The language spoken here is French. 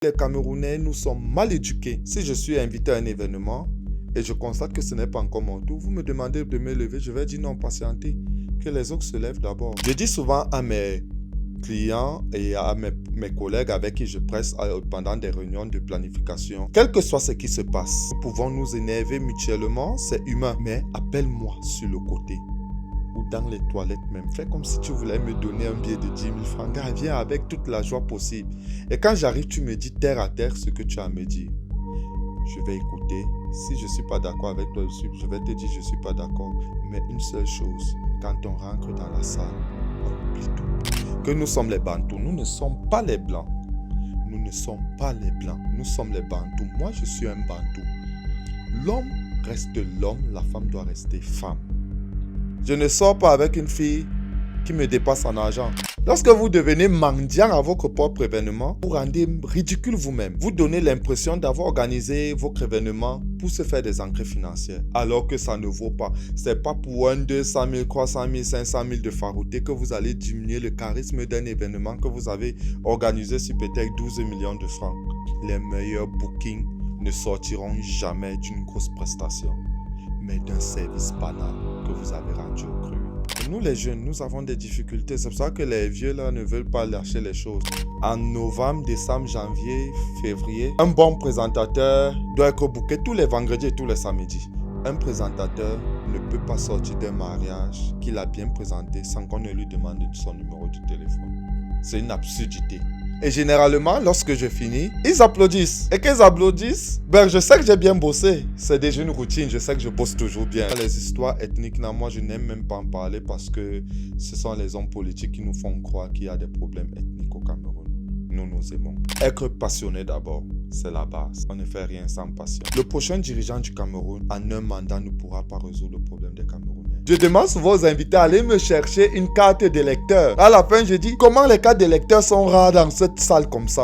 Les Camerounais, nous sommes mal éduqués. Si je suis invité à un événement et je constate que ce n'est pas encore mon tour, vous me demandez de me lever, je vais dire non, patientez, que les autres se lèvent d'abord. Je dis souvent à mes clients et à mes collègues avec qui je presse pendant des réunions de planification, quel que soit ce qui se passe, nous pouvons nous énerver mutuellement, c'est humain, mais appelle-moi sur le côté ou dans les toilettes même. Fais comme si tu voulais me donner un billet de 10 000 francs. Gars, viens avec toute la joie possible. Et quand j'arrive, tu me dis terre à terre ce que tu as à me dire. Je vais écouter. Si je ne suis pas d'accord avec toi, je vais te dire je ne suis pas d'accord. Mais une seule chose, quand on rentre dans la salle, on oublie tout. Que nous sommes les Bantous, nous ne sommes pas les Blancs. Nous ne sommes pas les Blancs, nous sommes les Bantous. Moi, je suis un Bantou. L'homme reste l'homme, la femme doit rester femme. Je ne sors pas avec une fille qui me dépasse en argent. Lorsque vous devenez mendiant à votre propre événement, vous rendez ridicule vous-même. Vous donnez l'impression d'avoir organisé votre événement pour se faire des entrées financières, alors que ça ne vaut pas. Ce n'est pas pour 1, 200 000, 300 000, 500 000 de farouté que vous allez diminuer le charisme d'un événement que vous avez organisé sur peut-être 12 millions de francs. Les meilleurs bookings ne sortiront jamais d'une grosse prestation, mais d'un service banal que vous avez rendu au cru. Nous les jeunes, nous avons des difficultés. C'est pour ça que les vieux là ne veulent pas lâcher les choses. En novembre, décembre, janvier, février, un bon présentateur doit être booké tous les vendredis et tous les samedis. Un présentateur ne peut pas sortir d'un mariage qu'il a bien présenté sans qu'on ne lui demande son numéro de téléphone. C'est une absurdité. Et généralement, lorsque je finis, ils applaudissent. Et qu'ils applaudissent, je sais que j'ai bien bossé. C'est déjà une routine, je sais que je bosse toujours bien. Les histoires ethniques, là, moi, je n'aime même pas en parler parce que ce sont les hommes politiques qui nous font croire qu'il y a des problèmes ethniques au Cameroun. Nous aimons. Être passionné d'abord, c'est la base. On ne fait rien sans passion. Le prochain dirigeant du Cameroun, en un mandat, ne pourra pas résoudre le problème des Camerounais. Je demande souvent aux invités à aller me chercher une carte d'électeur. À la fin, je dis, comment les cartes d'électeurs sont rares dans cette salle comme ça?